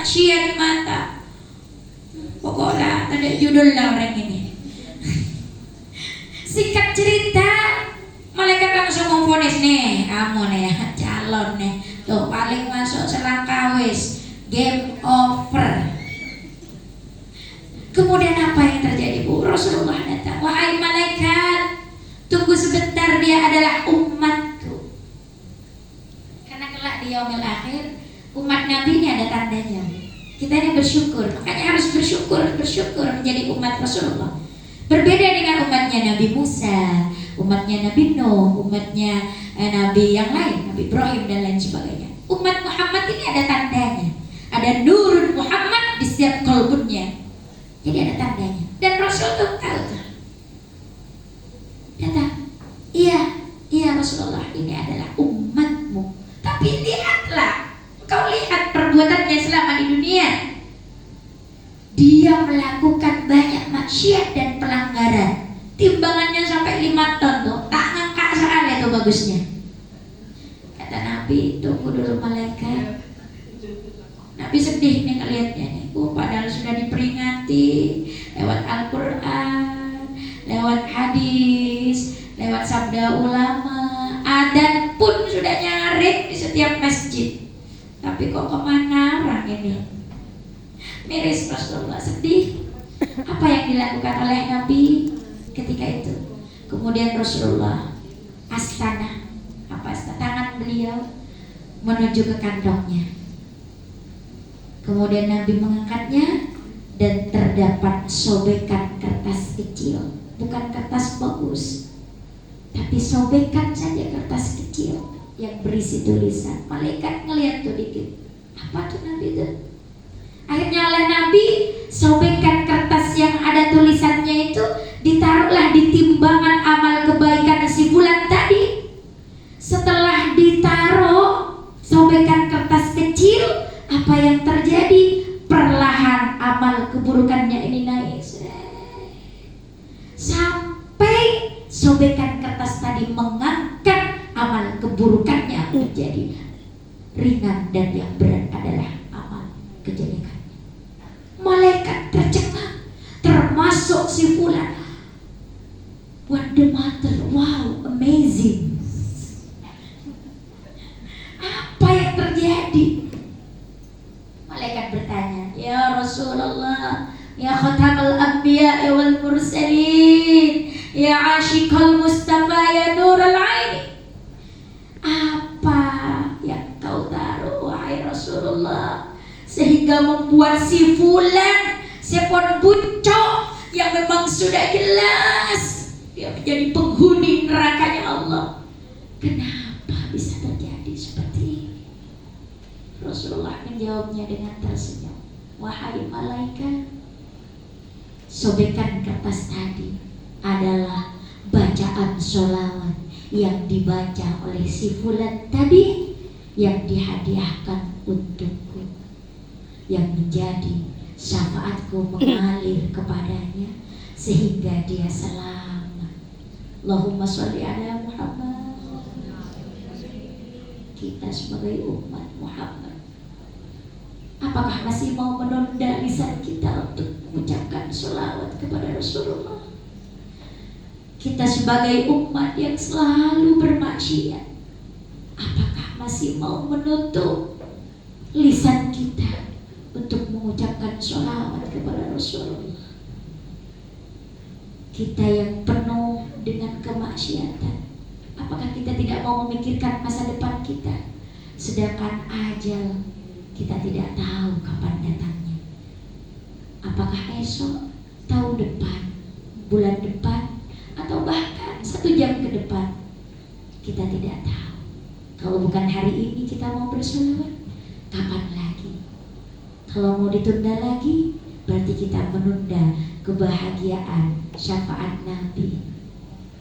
maksiat mata. Pokoknya ada judul lah orang ini. Singkat cerita, malaikat langsung memvonis nih, kamu nih calon nih, tuh paling masuk selangkah wis, game over. Kemudian apa yang terjadi Bu? Rasulullah datang, wahai malaikat, tunggu sebentar, dia adalah umatku. Karena kelak di yaumil akhir umat Nabi ini ada tandanya. Kita ini bersyukur, makanya harus bersyukur menjadi umat Rasulullah. Berbeda dengan umatnya Nabi Musa, umatnya Nabi Nuh, umatnya Nabi yang lain, Nabi Ibrahim dan lain sebagainya. Umat Muhammad ini ada tandanya, ada nurun Muhammad di setiap kalbunnya. Jadi ada tandanya. Dan Rasul tuh tahu tuh. Datang, iya Rasulullah, ini adalah umatmu. Tapi lihatlah, kau lihat perbuatannya selama di dunia. Dia melakukan banyak maksiat dan pelanggaran. Timbangannya sampai 5 ton tuh, tak ngangkat soalnya tuh bagusnya. Kata Nabi, tunggu dulu malaikat. Nabi sedih nih ngelihatnya nih. Padahal sudah diperingati lewat Al-Quran, lewat hadis, lewat sabda ulama, adzan pun sudah nyaring di setiap masjid. Tapi kok kemana orang ini? Miris Rasulullah, sedih. Apa yang dilakukan oleh Nabi ketika itu? Kemudian Rasulullah astana, tangan beliau menuju ke kantongnya. Kemudian Nabi mengangkatnya dan terdapat sobekan kertas kecil, bukan kertas bagus, tapi sobekan saja kertas kecil yang berisi tulisan. Malaikat ngeliat tuh dikit, apa tuh Nabi itu? Akhirnya oleh Nabi, sobekan kertas yang ada tulisannya itu ditaruhlah di timbangan amal kebaikan si fulan tadi. Setelah ditaruh sobekan kertas kecil, apa yang terjadi? Perlahan amal keburukannya ini naik sampai sobekan kertas tadi mengangkat amal keburukannya menjadi ringan, dan yang berat adalah amal kejelekan. Malaikat tercengang, termasuk si fulan. What the matter? Wow, amazing. Apa yang terjadi? Malaikat bertanya, ya Rasulullah, ya khatamul anbiya wal mursalin, ya ashiqal mustafa, ya nurul aini. Apa yang kau taruh wahai Rasulullah sehingga membuat si fulan, si pon bucok yang memang sudah jelas dia menjadi penghuni nerakanya Allah? Kenapa bisa terjadi seperti ini? Rasulullah menjawabnya dengan tersenyum, wahai malaikat, sobekan kertas tadi adalah bacaan sholawat yang dibaca oleh si fulan tadi, yang dihadiahkan untukku, yang menjadi syafaatku mengalir kepadanya sehingga dia selamat. Allahumma sholli ala Muhammad. Kita sebagai umat Muhammad, apakah masih mau menunda lisan kita untuk mengucapkan sholawat kepada Rasulullah? Kita sebagai umat yang selalu bermaksiat, apakah masih mau menutup lisan kita untuk mengucapkan sholawat kepada Rasulullah? Kita yang penuh dengan kemaksiatan, apakah kita tidak mau memikirkan masa depan kita? Sedangkan ajal kita tidak tahu kapan datangnya. Apakah esok, tahun depan, bulan depan, atau bahkan 1 jam ke depan? Kita tidak tahu. Kalau bukan hari ini kita mau berselawat, kapan lagi? Kalau mau ditunda lagi, berarti kita menunda kebahagiaan syafaat Nabi.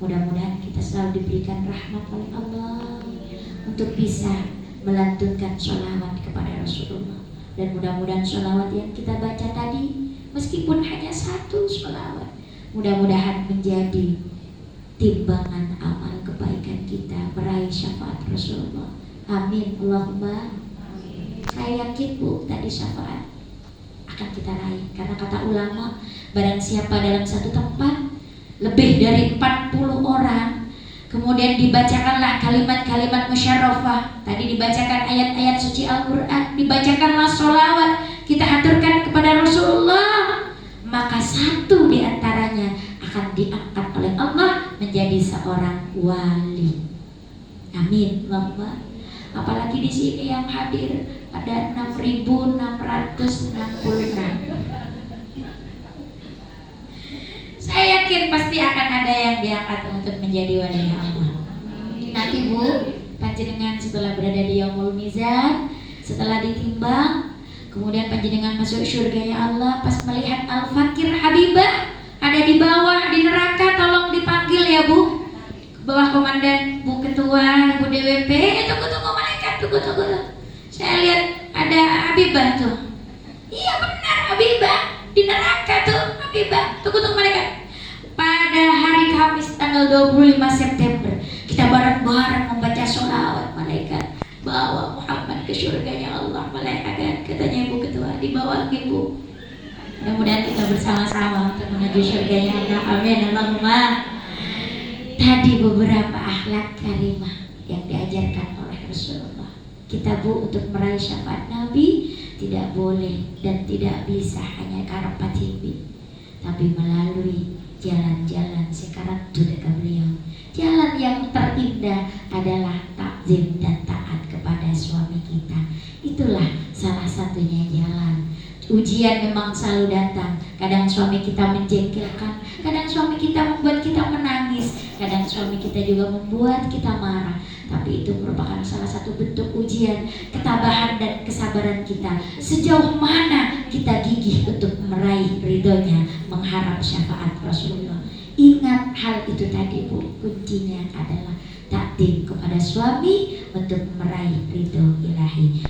Mudah-mudahan kita selalu diberikan rahmat oleh Allah untuk bisa melantunkan sholawat kepada Rasulullah. Dan mudah-mudahan sholawat yang kita baca tadi, meskipun hanya 1 sholawat, mudah-mudahan menjadi timbangan amal kebaikan kita meraih syafaat Rasulullah. Amin. Allahumma amin. Saya yakin Bu, tadi syafaat akan kita raih. Karena kata ulama, barang siapa dalam satu tempat lebih dari 40 orang, kemudian dibacakanlah kalimat-kalimat musyarrafah, tadi dibacakan ayat-ayat suci Al-Quran, dibacakanlah sholawat, kita haturkan kepada Rasulullah, maka satu di antaranya akan diangkat oleh Allah menjadi seorang wali. Amin. Allahumma. Apalagi di sini yang hadir ada 6.666. Saya yakin pasti akan ada yang diangkat untuk menjadi wali Allah. Nanti Bu, panjenengan setelah berada di Yaumul Mizan, setelah ditimbang, kemudian panjenengan masuk surganya Allah, pas melihat Al-Fakir Habibah ada di bawah di neraka, tolong dipanggil ya Bu. Bawah komandan Bu Ketua, Bu DWP, tunggu malaikat, tunggu. Saya lihat ada Habibah tuh. Iya benar Habibah di neraka tuh Habibah. Tunggu malaikat. Pada hari Kamis tanggal 25 September kita bareng-bareng membaca sholawat, malaikat bawa Muhammad ke surganya Allah. Malaikat katanya Ibu Ketua dibawa Ibu. Mudah-mudahan kita bersama-sama untuk menuju surganya Allah. Amin. Allahumma. Tadi beberapa akhlak karimah yang diajarkan oleh Rasulullah. Kita Bu, untuk meraih syafaat Nabi tidak boleh dan tidak bisa hanya karapat himbi, tapi melalui jalan-jalan sekarang dekat beliau. Jalan yang terindah adalah takzim dan taat kepada suami kita. Itulah salah satunya jalan. Ujian memang selalu datang. Kadang suami kita menjengkelkan, kadang suami kita membuat kita menangis, kadang suami kita juga membuat kita marah. Tapi itu merupakan salah satu bentuk ujian ketabahan dan kesabaran kita. Sejauh mana kita gigih untuk meraih ridhonya, mengharap syafaat Rasulullah. Ingat hal itu tadi Bu, kuncinya adalah takdim kepada suami untuk meraih ridho ilahi.